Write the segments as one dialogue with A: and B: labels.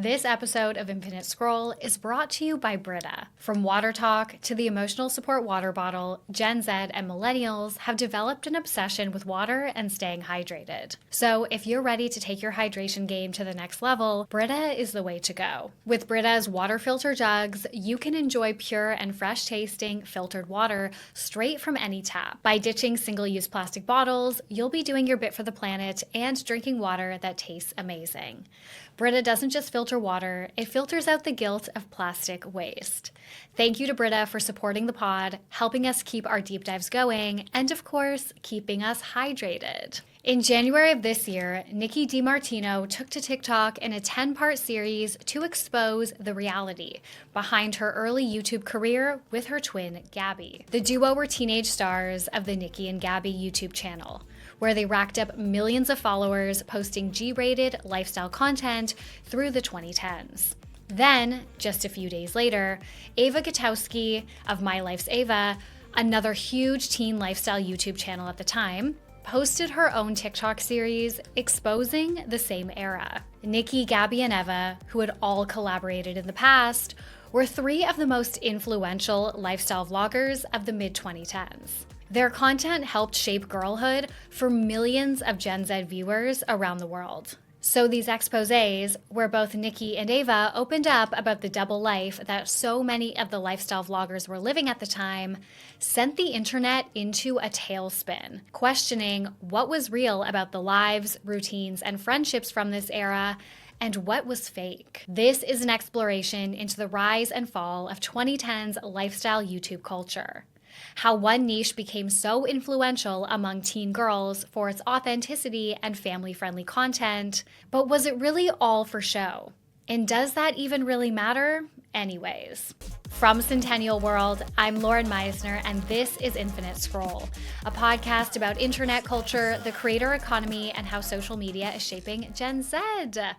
A: This episode of Infinite Scroll is brought to you by Brita. From water talk to the emotional support water bottle, Gen Z and millennials have developed an obsession with water and staying hydrated. So if you're ready to take your hydration game to the next level, Brita is the way to go. With Brita's water filter jugs, you can enjoy pure and fresh tasting filtered water straight from any tap. By ditching single-use plastic bottles, you'll be doing your bit for the planet and drinking water that tastes amazing. Brita doesn't just filter water, it filters out the guilt of plastic waste. Thank you to Brita for supporting the pod, helping us keep our deep dives going, and of course, keeping us hydrated. In January of this year, Nikki DiMartino took to TikTok in a 10-part series to expose the reality behind her early YouTube career with her twin, Gabby. The duo were teenage stars of the Nikki and Gabby YouTube channel, where they racked up millions of followers posting G-rated lifestyle content through the 2010s. Then, just a few days later, Ava Gutowski of My Life's Ava, another huge teen lifestyle YouTube channel at the time, posted her own TikTok series exposing the same era. Nikki, Gabby, and Eva, who had all collaborated in the past, were three of the most influential lifestyle vloggers of the mid-2010s. Their content helped shape girlhood for millions of Gen Z viewers around the world. So these exposés, where both Nikki and Ava opened up about the double life that so many of the lifestyle vloggers were living at the time, sent the internet into a tailspin, questioning what was real about the lives, routines, and friendships from this era, and what was fake. This is an exploration into the rise and fall of 2010's lifestyle YouTube culture. How one niche became so influential among teen girls for its authenticity and family-friendly content, but was it really all for show? And does that even really matter? Anyways. From Centennial World, I'm Lauren Meisner, and this is Infinite Scroll, a podcast about internet culture, the creator economy, and how social media is shaping Gen Z.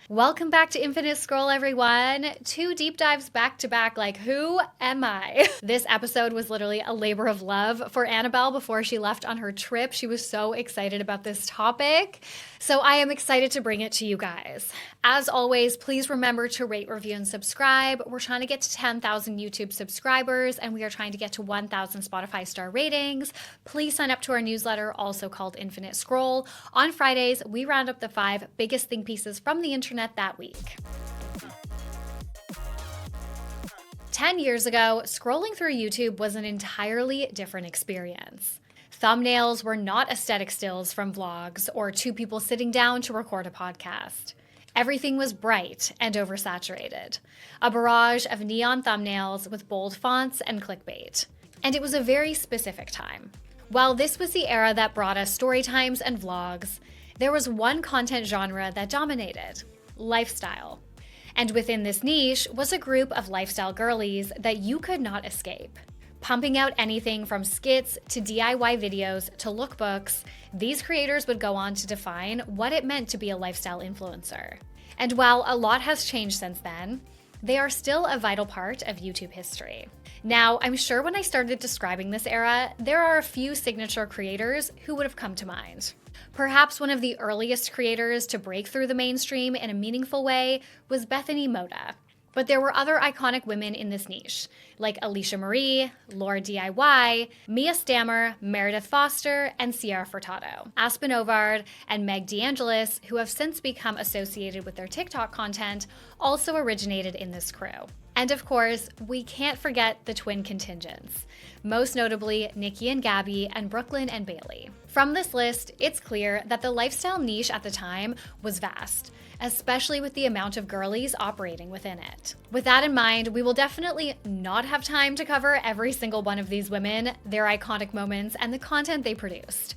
A: Welcome back to Infinite Scroll, everyone. 2 deep dives back to back, like who am I? This episode was literally a labor of love for Annabelle before she left on her trip. She was so excited about this topic. So I am excited to bring it to you guys. As always, please remember to rate, review, and subscribe. We're trying to get to 10,000 YouTube subscribers, and we are trying to get to 1,000 Spotify star ratings. Please sign up to our newsletter, also called Infinite Scroll. On Fridays, we round up the 5 biggest think pieces from the internet that week. 10 years ago, scrolling through YouTube was an entirely different experience. Thumbnails were not aesthetic stills from vlogs or 2 people sitting down to record a podcast. Everything was bright and oversaturated, a barrage of neon thumbnails with bold fonts and clickbait. And it was a very specific time. While this was the era that brought us story times and vlogs, there was one content genre that dominated: lifestyle. And within this niche was a group of lifestyle girlies that you could not escape. Pumping out anything from skits to DIY videos to lookbooks, these creators would go on to define what it meant to be a lifestyle influencer. And while a lot has changed since then, they are still a vital part of YouTube history. Now, I'm sure when I started describing this era, there are a few signature creators who would have come to mind. Perhaps one of the earliest creators to break through the mainstream in a meaningful way was Bethany Mota. But there were other iconic women in this niche, like Alisha Marie, LaurDIY, Mia Stammer, Meredith Foster, and Sierra Furtado. Aspen Ovard and Meg DeAngelis, who have since become associated with their TikTok content, also originated in this crew. And of course, we can't forget the twin contingents, most notably Nikki and Gabby and Brooklyn and Bailey. From this list, it's clear that the lifestyle niche at the time was vast, especially with the amount of girlies operating within it. With that in mind, we will definitely not have time to cover every single one of these women, their iconic moments, and the content they produced.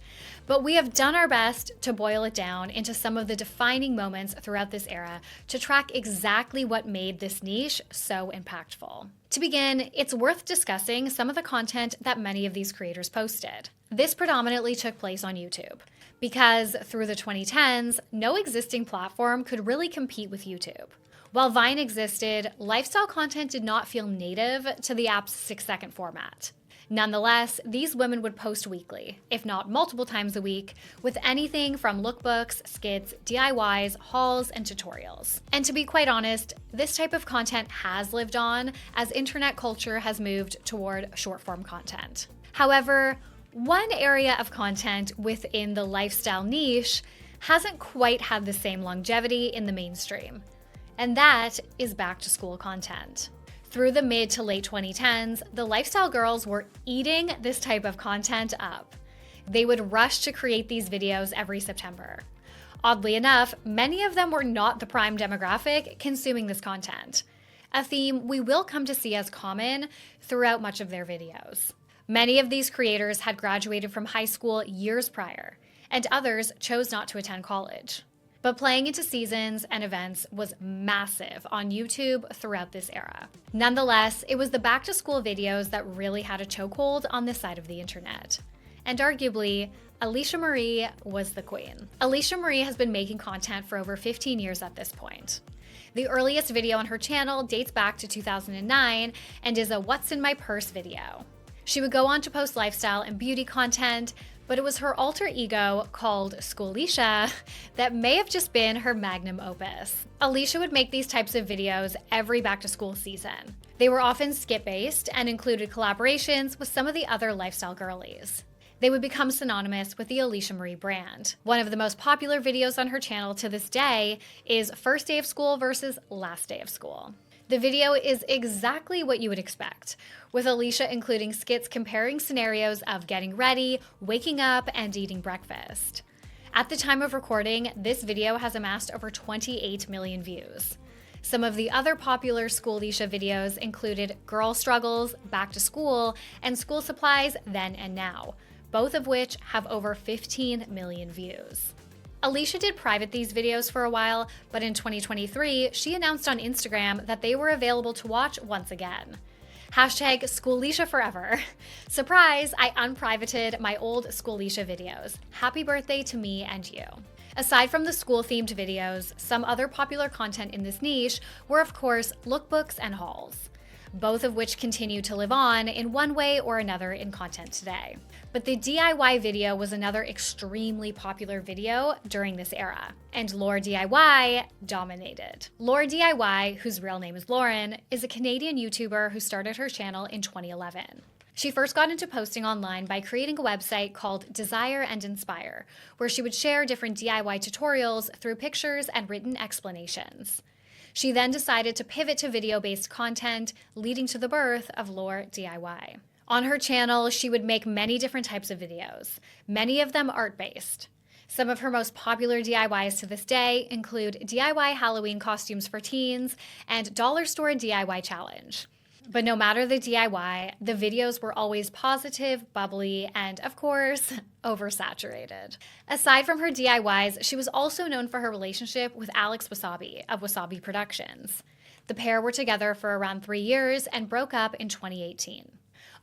A: But we have done our best to boil it down into some of the defining moments throughout this era to track exactly what made this niche so impactful. To begin, it's worth discussing some of the content that many of these creators posted. This predominantly took place on YouTube, because through the 2010s, no existing platform could really compete with YouTube. While Vine existed, lifestyle content did not feel native to the app's 6-second format. Nonetheless, these women would post weekly, if not multiple times a week, with anything from lookbooks, skits, DIYs, hauls, and tutorials. And to be quite honest, this type of content has lived on as internet culture has moved toward short-form content. However, one area of content within the lifestyle niche hasn't quite had the same longevity in the mainstream, and that is back-to-school content. Through the mid to late 2010s, the lifestyle girls were eating this type of content up. They would rush to create these videos every September. Oddly enough, many of them were not the prime demographic consuming this content, a theme we will come to see as common throughout much of their videos. Many of these creators had graduated from high school years prior, and others chose not to attend college. But playing into seasons and events was massive on YouTube throughout this era. Nonetheless, it was the back-to-school videos that really had a chokehold on this side of the internet. And arguably, Alisha Marie was the queen. Alisha Marie has been making content for over 15 years at this point. The earliest video on her channel dates back to 2009 and is a "What's in my purse" video. She would go on to post lifestyle and beauty content, but it was her alter ego called Schoolisha that may have just been her magnum opus. Alisha would make these types of videos every back-to-school season. They were often skit-based and included collaborations with some of the other lifestyle girlies. They would become synonymous with the Alisha Marie brand. One of the most popular videos on her channel to this day is first day of school versus last day of school. The video is exactly what you would expect, with Alisha including skits comparing scenarios of getting ready, waking up, and eating breakfast. At the time of recording, this video has amassed over 28 million views. Some of the other popular Schoolisha videos included Girl Struggles, Back to School, and School Supplies Then and Now, both of which have over 15 million views. Alisha did private these videos for a while, but in 2023, she announced on Instagram that they were available to watch once again. Hashtag Schoolisha forever. Surprise, I unprivated my old Schoolisha videos. Happy birthday to me and you. Aside from the school-themed videos, some other popular content in this niche were of course lookbooks and hauls, both of which continue to live on in one way or another in content today. But the DIY video was another extremely popular video during this era, and LaurDIY dominated. LaurDIY, whose real name is Lauren, is a Canadian YouTuber who started her channel in 2011. She first got into posting online by creating a website called Desire and Inspire, where she would share different DIY tutorials through pictures and written explanations. She then decided to pivot to video-based content, leading to the birth of LaurDIY. On her channel, she would make many different types of videos, many of them art-based. Some of her most popular DIYs to this day include DIY Halloween costumes for teens and Dollar Store DIY Challenge. But no matter the DIY, the videos were always positive, bubbly, and of course, oversaturated. Aside from her DIYs, she was also known for her relationship with Alex Wasabi of Wasabi Productions. The pair were together for around 3 years and broke up in 2018.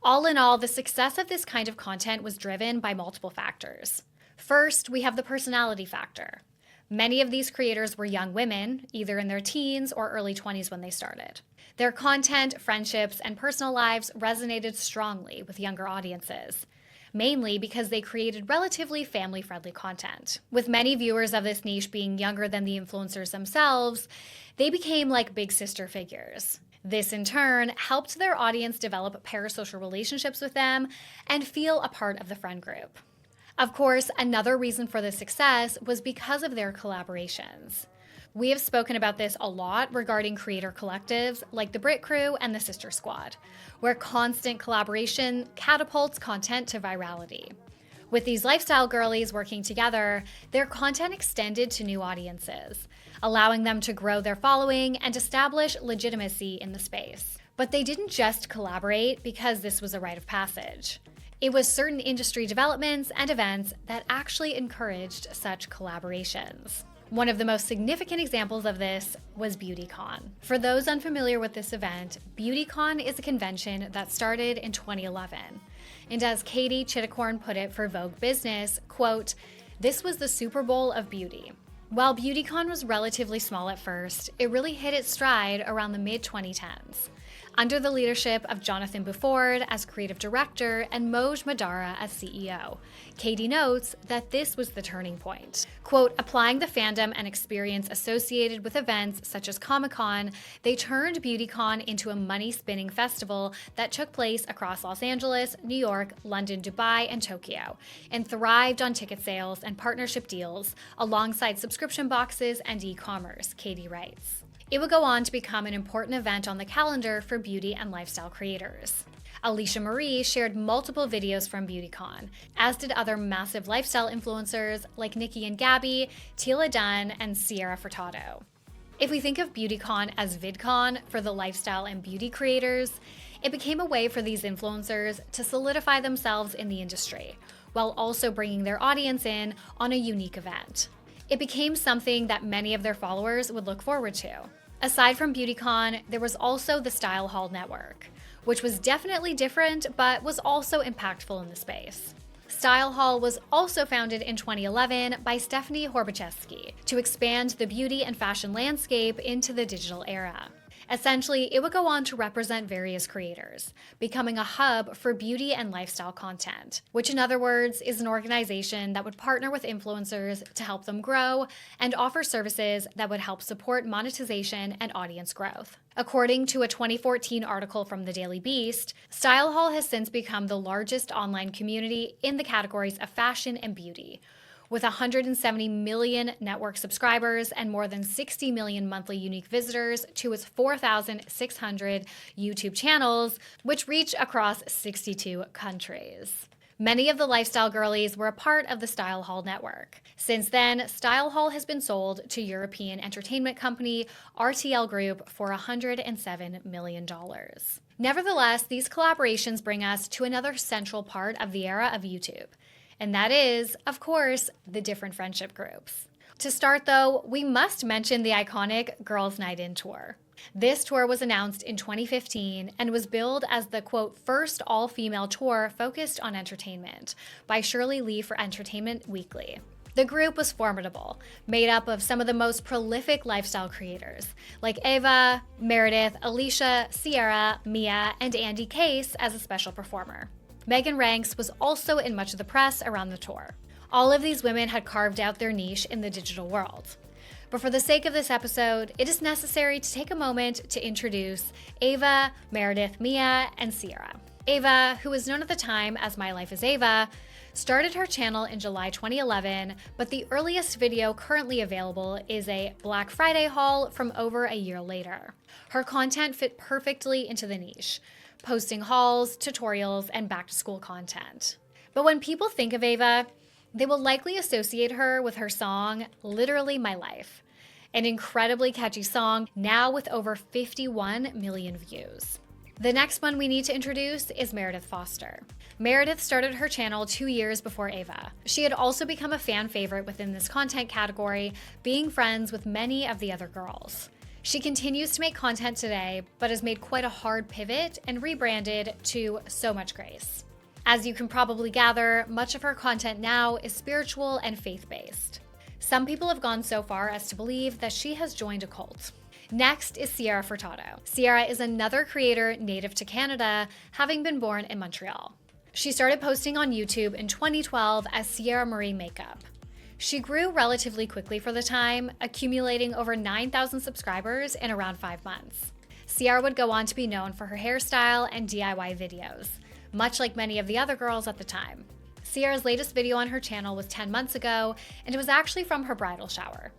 A: All in all, the success of this kind of content was driven by multiple factors. First, we have the personality factor. Many of these creators were young women, either in their teens or early 20s when they started. Their content, friendships, and personal lives resonated strongly with younger audiences, mainly because they created relatively family-friendly content. With many viewers of this niche being younger than the influencers themselves, they became like big sister figures. This, in turn, helped their audience develop parasocial relationships with them and feel a part of the friend group. Of course, another reason for this success was because of their collaborations. We have spoken about this a lot regarding creator collectives like the Brit Crew and the Sister Squad, where constant collaboration catapults content to virality. With these lifestyle girlies working together, their content extended to new audiences, allowing them to grow their following and establish legitimacy in the space. But they didn't just collaborate because this was a rite of passage. It was certain industry developments and events that actually encouraged such collaborations. One of the most significant examples of this was BeautyCon. For those unfamiliar with this event, BeautyCon is a convention that started in 2011. And as Katie Chitticorn put it for Vogue Business, quote, "This was the Super Bowl of beauty." While BeautyCon was relatively small at first, it really hit its stride around the mid-2010s. under the leadership of Jonathan Buford as creative director and Moj Madara as CEO. Katie notes that this was the turning point. Quote, applying the fandom and experience associated with events such as Comic-Con, they turned BeautyCon into a money-spinning festival that took place across Los Angeles, New York, London, Dubai, and Tokyo, and thrived on ticket sales and partnership deals alongside subscription boxes and e-commerce, Katie writes. It would go on to become an important event on the calendar for beauty and lifestyle creators. Alisha Marie shared multiple videos from BeautyCon, as did other massive lifestyle influencers like Nikki and Gabby, Tila Dunn, and Sierra Furtado. If we think of BeautyCon as VidCon for the lifestyle and beauty creators, it became a way for these influencers to solidify themselves in the industry, while also bringing their audience in on a unique event. It became something that many of their followers would look forward to. Aside from BeautyCon, there was also the StyleHaul Network, which was definitely different, but was also impactful in the space. StyleHaul was also founded in 2011 by Stephanie Horbaczewski to expand the beauty and fashion landscape into the digital era. Essentially, it would go on to represent various creators, becoming a hub for beauty and lifestyle content, which in other words is an organization that would partner with influencers to help them grow and offer services that would help support monetization and audience growth. According to a 2014 article from the Daily Beast, StyleHaul has since become the largest online community in the categories of fashion and beauty, with 170 million network subscribers and more than 60 million monthly unique visitors to its 4,600 YouTube channels, which reach across 62 countries. Many of the lifestyle girlies were a part of the StyleHaul network. Since then, StyleHaul has been sold to European entertainment company RTL Group for $107 million. Nevertheless, these collaborations bring us to another central part of the era of YouTube. And that is, of course, the different friendship groups. To start, though, we must mention the iconic Girls' Night In tour. This tour was announced in 2015 and was billed as the, quote, first all-female tour focused on entertainment by Shirley Lee for Entertainment Weekly. The group was formidable, made up of some of the most prolific lifestyle creators, like Ava, Meredith, Alicia, Sierra, Mia, and Andy Case as a special performer. Megan Ranks was also in much of the press around the tour. All of these women had carved out their niche in the digital world. But for the sake of this episode, it is necessary to take a moment to introduce Ava, Meredith, Mia, and Sierra. Ava, who was known at the time as My Life is Ava, started her channel in July 2011, but the earliest video currently available is a Black Friday haul from over a year later. Her content fit perfectly into the niche, posting hauls, tutorials, and back-to-school content. But when people think of Ava, they will likely associate her with her song, Literally My Life, an incredibly catchy song now with over 51 million views. The next one we need to introduce is Meredith Foster. Meredith started her channel 2 years before Ava. She had also become a fan favorite within this content category, being friends with many of the other girls. She continues to make content today, but has made quite a hard pivot and rebranded to So Much Grace. As you can probably gather, much of her content now is spiritual and faith-based. Some people have gone so far as to believe that she has joined a cult. Next is Sierra Furtado. Sierra is another creator native to Canada, having been born in Montreal. She started posting on YouTube in 2012 as Sierra Marie Makeup. She grew relatively quickly for the time, accumulating over 9,000 subscribers in around 5 months. Sierra would go on to be known for her hairstyle and DIY videos, much like many of the other girls at the time. Sierra's latest video on her channel was 10 months ago, and it was actually from her bridal shower.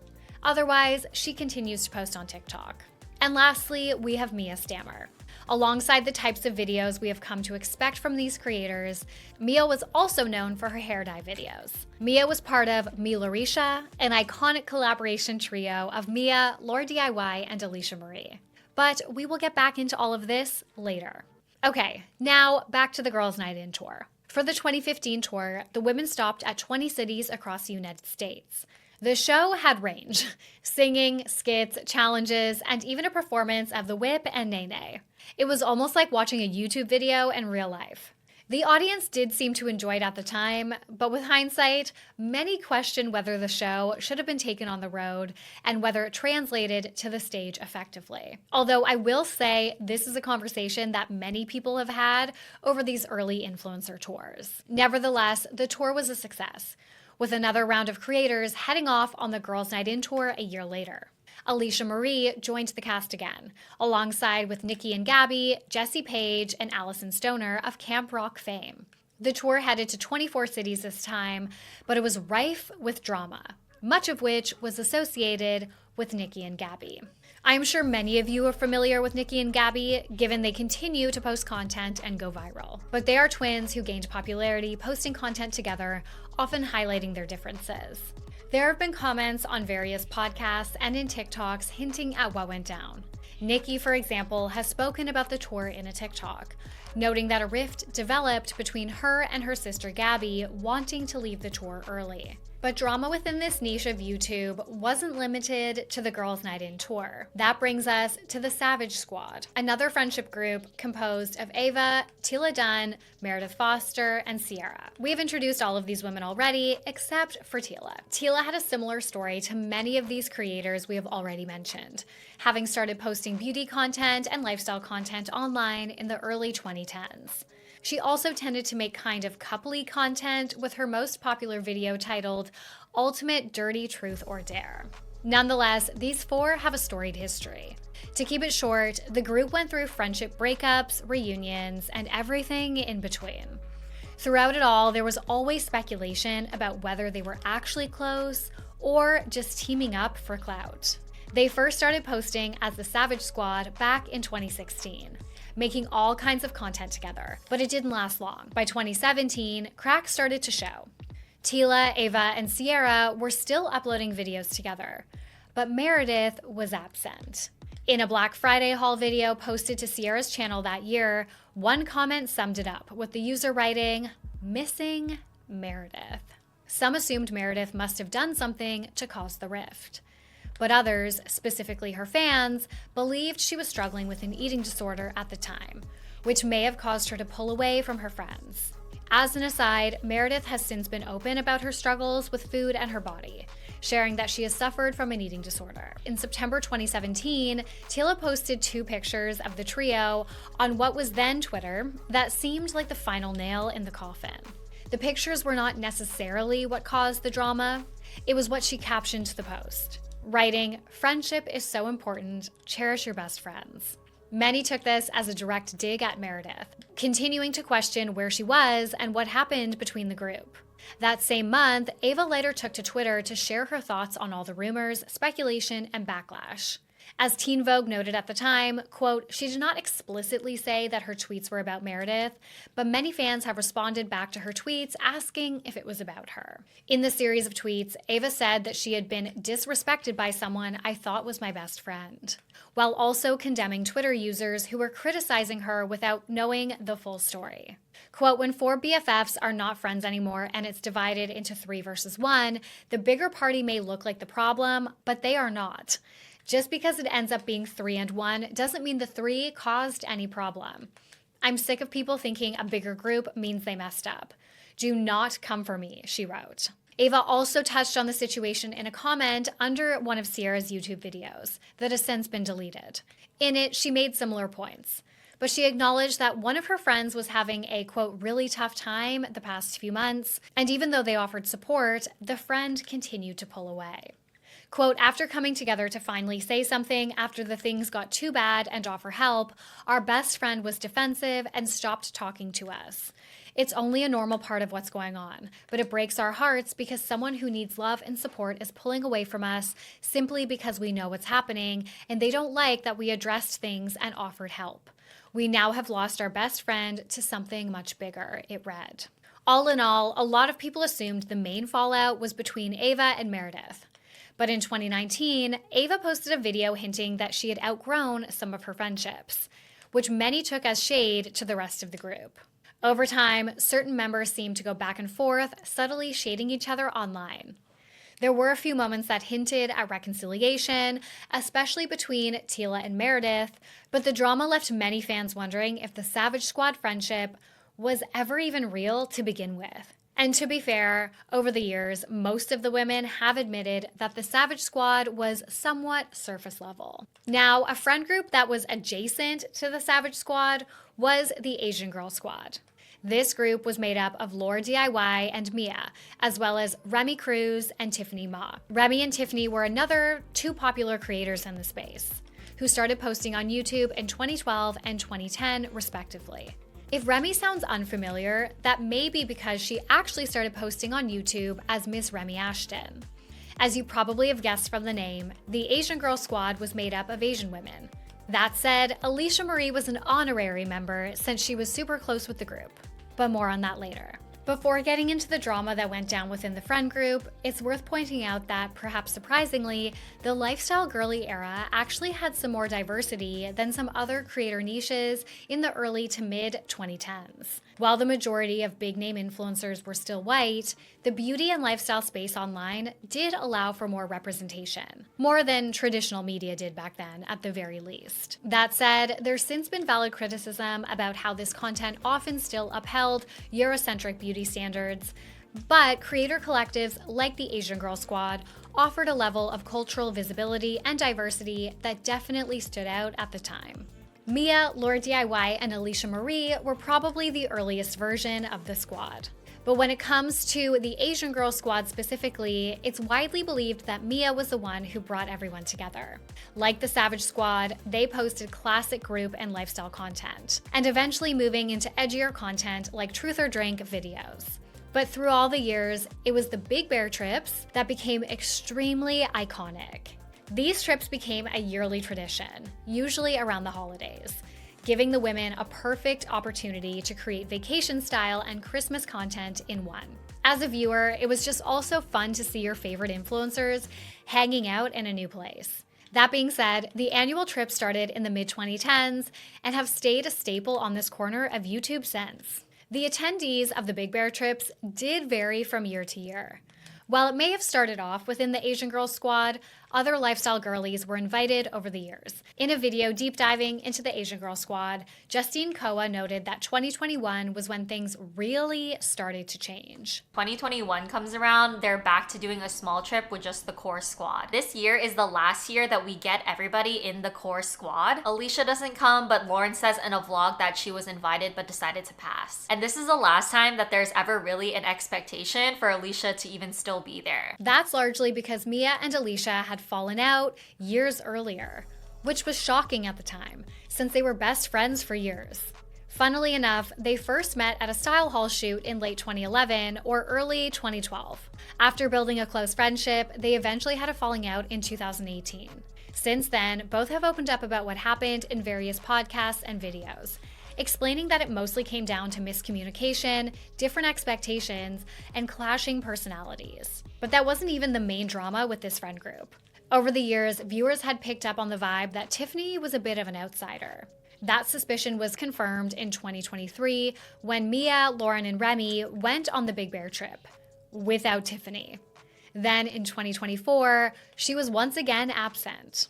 A: Otherwise, she continues to post on TikTok. And lastly, we have Mia Stammer. Alongside the types of videos we have come to expect from these creators, Mia was also known for her hair dye videos. Mia was part of Me Laurisha, an iconic collaboration trio of Mia, LaurDIY, and Alisha Marie. But we will get back into all of this later. Okay, now back to the Girls' Night In tour. For the 2015 tour, the women stopped at 20 cities across the United States. The show had range: singing, skits, challenges, and even a performance of the whip and nae nae. It was almost like watching a YouTube video in real life. The audience did seem to enjoy it at the time, but with hindsight, many question whether the show should have been taken on the road and whether it translated to the stage effectively. Although I will say this is a conversation that many people have had over these early influencer tours. Nevertheless, the tour was a success, with another round of creators heading off on the Girls' Night In tour a year later. Alisha Marie joined the cast again, alongside with Nikki and Gabby, Jesse Page, and Allison Stoner of Camp Rock fame. The tour headed to 24 cities this time, but it was rife with drama, much of which was associated with Nikki and Gabby. I am sure many of you are familiar with Nikki and Gabby, given they continue to post content and go viral. But they are twins who gained popularity posting content together, often highlighting their differences. There have been comments on various podcasts and in TikToks hinting at what went down. Nikki, for example, has spoken about the tour in a TikTok, noting that a rift developed between her and her sister Gabby wanting to leave the tour early. But drama within this niche of YouTube wasn't limited to the Girls' Night In tour. That brings us to the Savage Squad, another friendship group composed of Ava, Tila Dunn, Meredith Foster, and Sierra. We've introduced all of these women already, except for Tila. Tila had a similar story to many of these creators we have already mentioned, having started posting beauty content and lifestyle content online in the early 2010s. She also tended to make kind of coupley content, with her most popular video titled Ultimate Dirty Truth or Dare. Nonetheless, these four have a storied history. To keep it short, the group went through friendship breakups, reunions, and everything in between. Throughout it all, there was always speculation about whether they were actually close or just teaming up for clout. They first started posting as the Savage Squad back in 2016. Making all kinds of content together, but it didn't last long. By 2017, cracks started to show. Tila, Ava, and Sierra were still uploading videos together, but Meredith was absent. In a Black Friday haul video posted to Sierra's channel that year, one comment summed it up, with the user writing, "Missing Meredith." Some assumed Meredith must have done something to cause the rift. But others, specifically her fans, believed she was struggling with an eating disorder at the time, which may have caused her to pull away from her friends. As an aside, Meredith has since been open about her struggles with food and her body, sharing that she has suffered from an eating disorder. In September 2017, Tila posted 2 pictures of the trio on what was then Twitter that seemed like the final nail in the coffin. The pictures were not necessarily what caused the drama, it was what she captioned the post, writing, "Friendship is so important, cherish your best friends." Many took this as a direct dig at Meredith, continuing to question where she was and what happened between the group. That same month, Ava later took to Twitter to share her thoughts on all the rumors, speculation, and backlash. As Teen Vogue noted at the time, quote, "She did not explicitly say that her tweets were about Meredith, but many fans have responded back to her tweets asking if it was about her." In the series of tweets, Ava said that she had been disrespected by someone I thought was my best friend, while also condemning Twitter users who were criticizing her without knowing the full story. Quote, "When 4 BFFs are not friends anymore and it's divided into 3 versus 1, the bigger party may look like the problem, but they are not. Just because it ends up being 3 and 1 doesn't mean the 3 caused any problem. I'm sick of people thinking a bigger group means they messed up. Do not come for me," she wrote. Ava also touched on the situation in a comment under one of Sierra's YouTube videos that has since been deleted. In it, she made similar points, but she acknowledged that one of her friends was having a, quote, "really tough time the past few months, and even though they offered support, the friend continued to pull away." Quote, "After coming together to finally say something after the things got too bad and offer help, our best friend was defensive and stopped talking to us. It's only a normal part of what's going on, but it breaks our hearts because someone who needs love and support is pulling away from us simply because we know what's happening and they don't like that we addressed things and offered help. We now have lost our best friend to something much bigger," it read. All in all, a lot of people assumed the main fallout was between Ava and Meredith. But in 2019, Ava posted a video hinting that she had outgrown some of her friendships, which many took as shade to the rest of the group. Over time, certain members seemed to go back and forth, subtly shading each other online. There were a few moments that hinted at reconciliation, especially between Tila and Meredith, but the drama left many fans wondering if the Savage Squad friendship was ever even real to begin with. And to be fair, over the years, most of the women have admitted that the Savage Squad was somewhat surface level. Now, a friend group that was adjacent to the Savage Squad was the Azn Girl Squad. This group was made up of LaurDIY and Mia, as well as Remy Cruz and Tiffany Ma. Remy and Tiffany were another two popular creators in the space, who started posting on YouTube in 2012 and 2010, respectively. If Remy sounds unfamiliar, that may be because she actually started posting on YouTube as Miss Remy Ashton. As you probably have guessed from the name, the Azn Girl Squad was made up of Asian women. That said, Alisha Marie was an honorary member since she was super close with the group. But more on that later. Before getting into the drama that went down within the friend group, it's worth pointing out that, perhaps surprisingly, the lifestyle girly era actually had some more diversity than some other creator niches in the early to mid-2010s. While the majority of big-name influencers were still white, the beauty and lifestyle space online did allow for more representation. More than traditional media did back then, at the very least. That said, there's since been valid criticism about how this content often still upheld Eurocentric beauty standards, but creator collectives like the Azn Girl Squad offered a level of cultural visibility and diversity that definitely stood out at the time. Mia, LaurDIY, and Alisha Marie were probably the earliest version of the squad. But when it comes to the Azn Girl Squad specifically, it's widely believed that Mia was the one who brought everyone together. Like the Savage Squad, they posted classic group and lifestyle content, and eventually moving into edgier content like Truth or Drink videos. But through all the years, it was the Big Bear trips that became extremely iconic. These trips became a yearly tradition, usually around the holidays, giving the women a perfect opportunity to create vacation style and Christmas content in one. As a viewer, it was just also fun to see your favorite influencers hanging out in a new place. That being said, the annual trip started in the mid-2010s and have stayed a staple on this corner of YouTube since. The attendees of the Big Bear trips did vary from year to year. While it may have started off within the Azn Girl Squad, other lifestyle girlies were invited over the years. In a video deep diving into the Azn Girl Squad, Justine Koa noted that 2021 was when things really started to change.
B: 2021 comes around, they're back to doing a small trip with just the core squad. This year is the last year that we get everybody in the core squad. Alisha doesn't come, but Lauren says in a vlog that she was invited but decided to pass. And this is the last time that there's ever really an expectation for Alisha to even still be there.
A: That's largely because Mia and Alisha had fallen out years earlier, which was shocking at the time, since they were best friends for years. Funnily enough, they first met at a StyleHaul shoot in late 2011 or early 2012. After building a close friendship, they eventually had a falling out in 2018. Since then, both have opened up about what happened in various podcasts and videos, explaining that it mostly came down to miscommunication, different expectations, and clashing personalities. But that wasn't even the main drama with this friend group. Over the years, viewers had picked up on the vibe that Tiffany was a bit of an outsider. That suspicion was confirmed in 2023 when Mia, Lauren, and Remy went on the Big Bear trip without Tiffany. Then in 2024, she was once again absent.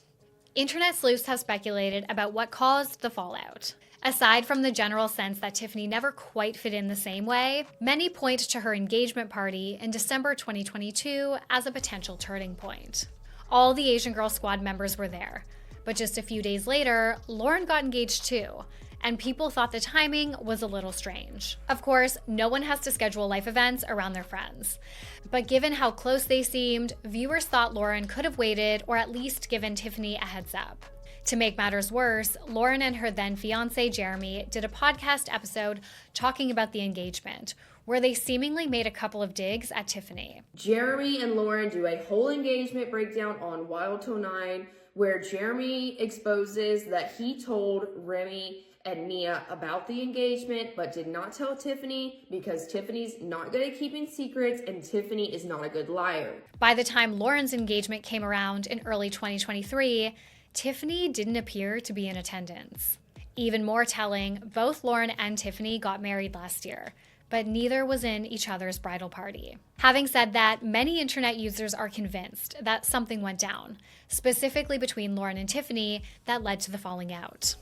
A: Internet sleuths have speculated about what caused the fallout. Aside from the general sense that Tiffany never quite fit in the same way, many point to her engagement party in December 2022 as a potential turning point. All the Azn Girl Squad members were there, but just a few days later, Lauren got engaged too, and people thought the timing was a little strange. Of course, no one has to schedule life events around their friends, but given how close they seemed, viewers thought Lauren could have waited or at least given Tiffany a heads up. To make matters worse, Lauren and her then fiancé Jeremy did a podcast episode talking about the engagement, where they seemingly made a couple of digs at Tiffany.
C: Jeremy and Lauren do a whole engagement breakdown on Wild Till 9, where Jeremy exposes that he told Remy and Mia about the engagement, but did not tell Tiffany because Tiffany's not good at keeping secrets and Tiffany is not a good liar.
A: By the time Lauren's engagement came around in early 2023, Tiffany didn't appear to be in attendance. Even more telling, both Lauren and Tiffany got married last year, but neither was in each other's bridal party. Having said that, many internet users are convinced that something went down, specifically between Lauren and Tiffany, that led to the falling out.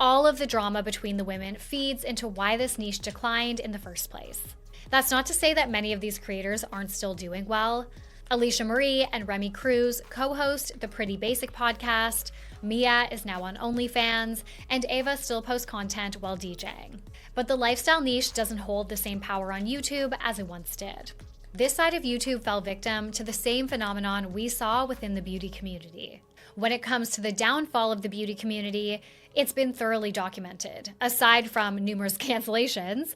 A: All of the drama between the women feeds into why this niche declined in the first place. That's not to say that many of these creators aren't still doing well. Alisha Marie and Remy Cruz co-host the Pretty Basic podcast, Mia is now on OnlyFans, and Ava still posts content while DJing. But the lifestyle niche doesn't hold the same power on YouTube as it once did. This side of YouTube fell victim to the same phenomenon we saw within the beauty community. When it comes to the downfall of the beauty community, it's been thoroughly documented. Aside from numerous cancellations,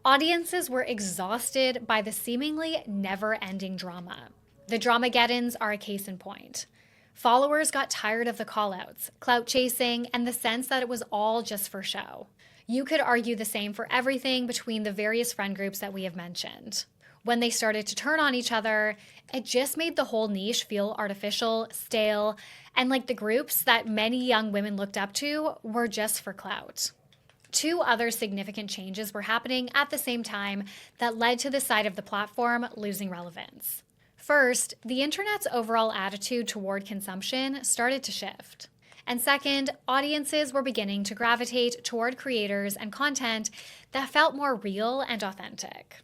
A: audiences were exhausted by the seemingly never-ending drama. The Dramageddons are a case in point. Followers got tired of the callouts, clout chasing, and the sense that it was all just for show. You could argue the same for everything between the various friend groups that we have mentioned. When they started to turn on each other, it just made the whole niche feel artificial, stale, and like the groups that many young women looked up to were just for clout. Two other significant changes were happening at the same time that led to this side of the platform losing relevance. First, the internet's overall attitude toward consumption started to shift. And second, audiences were beginning to gravitate toward creators and content that felt more real and authentic.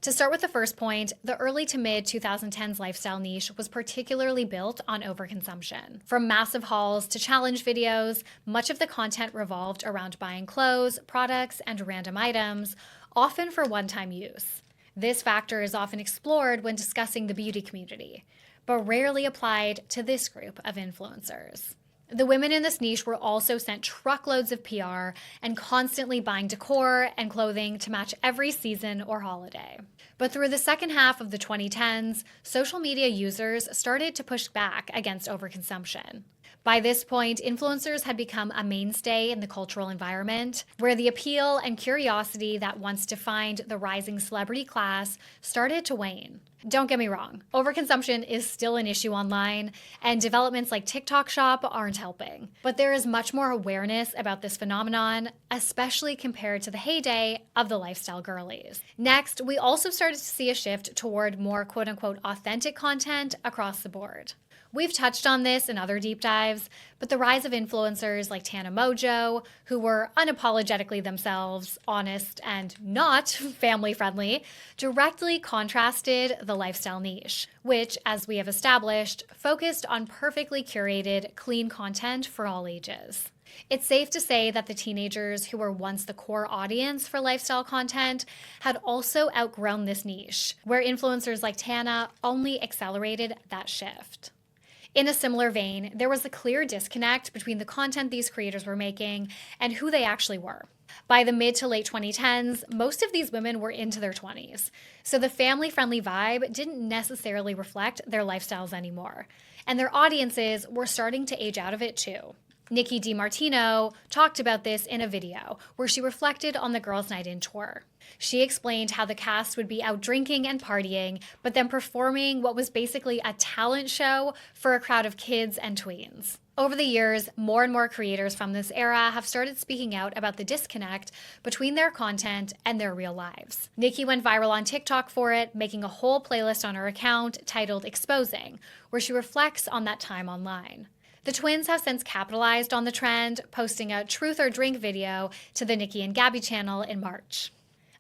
A: To start with the first point, the early to mid 2010s lifestyle niche was particularly built on overconsumption. From massive hauls to challenge videos, much of the content revolved around buying clothes, products, and random items, often for one-time use. This factor is often explored when discussing the beauty community, but rarely applied to this group of influencers. The women in this niche were also sent truckloads of PR and constantly buying decor and clothing to match every season or holiday. But through the second half of the 2010s, social media users started to push back against overconsumption. By this point, influencers had become a mainstay in the cultural environment, where the appeal and curiosity that once defined the rising celebrity class started to wane. Don't get me wrong, overconsumption is still an issue online, and developments like TikTok Shop aren't helping. But there is much more awareness about this phenomenon, especially compared to the heyday of the lifestyle girlies. Next, we also started to see a shift toward more quote-unquote authentic content across the board. We've touched on this in other deep dives, but the rise of influencers like Tana Mojo, who were unapologetically themselves, honest, and not family-friendly, directly contrasted the lifestyle niche, which, as we have established, focused on perfectly curated, clean content for all ages. It's safe to say that the teenagers who were once the core audience for lifestyle content had also outgrown this niche, where influencers like Tana only accelerated that shift. In a similar vein, there was a clear disconnect between the content these creators were making and who they actually were. By the mid to late 2010s, most of these women were into their 20s, so the family-friendly vibe didn't necessarily reflect their lifestyles anymore, and their audiences were starting to age out of it too. Nikki DiMartino talked about this in a video where she reflected on the Girls' Night In tour. She explained how the cast would be out drinking and partying, but then performing what was basically a talent show for a crowd of kids and tweens. Over the years, more and more creators from this era have started speaking out about the disconnect between their content and their real lives. Nikki went viral on TikTok for it, making a whole playlist on her account titled Exposing, where she reflects on that time online. The twins have since capitalized on the trend, posting a Truth or Drink video to the Nikki and Gabby channel in March.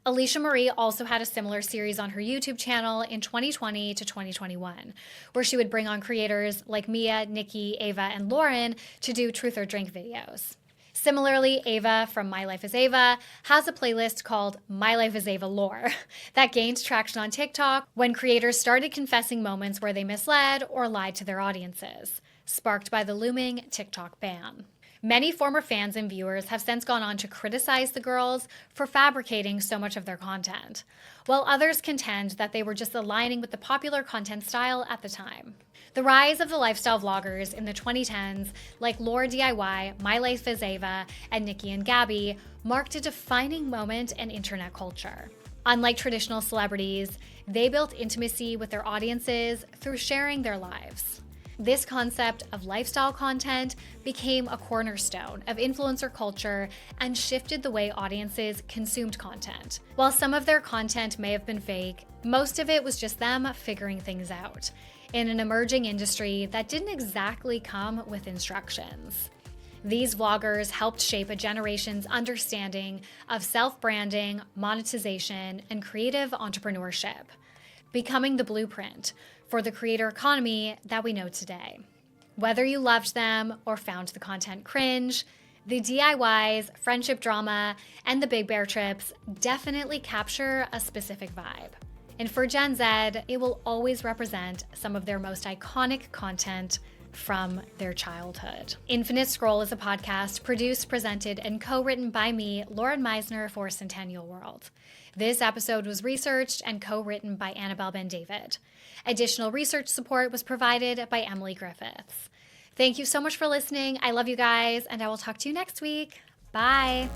A: Alisha Marie also had a similar series on her YouTube channel in 2020 to 2021, where she would bring on creators like Mia, Nikki, Ava, and Lauren to do Truth or Drink videos. Similarly, Ava from My Life is Ava has a playlist called My Life is Ava Lore that gained traction on TikTok when creators started confessing moments where they misled or lied to their audiences, sparked by the looming TikTok ban. Many former fans and viewers have since gone on to criticize the girls for fabricating so much of their content, while others contend that they were just aligning with the popular content style at the time. The rise of the lifestyle vloggers in the 2010s, like LaurDIY, My Life is Ava, and Nikki and Gabby, marked a defining moment in internet culture. Unlike traditional celebrities, they built intimacy with their audiences through sharing their lives. This concept of lifestyle content became a cornerstone of influencer culture and shifted the way audiences consumed content. While some of their content may have been fake, most of it was just them figuring things out in an emerging industry that didn't exactly come with instructions. These vloggers helped shape a generation's understanding of self-branding, monetization, and creative entrepreneurship, becoming the blueprint for the creator economy that we know today. Whether you loved them or found the content cringe, the DIYs, friendship drama, and the Big Bear trips definitely capture a specific vibe. And for Gen Z, it will always represent some of their most iconic content from their childhood. Infinite Scroll is a podcast produced, presented, and co-written by me, Lauren Meisner, for Centennial World. This episode was researched and co-written by Annabelle Ben-David. Additional research support was provided by Emily Griffiths. Thank you so much for listening. I love you guys, and I will talk to you next week. Bye.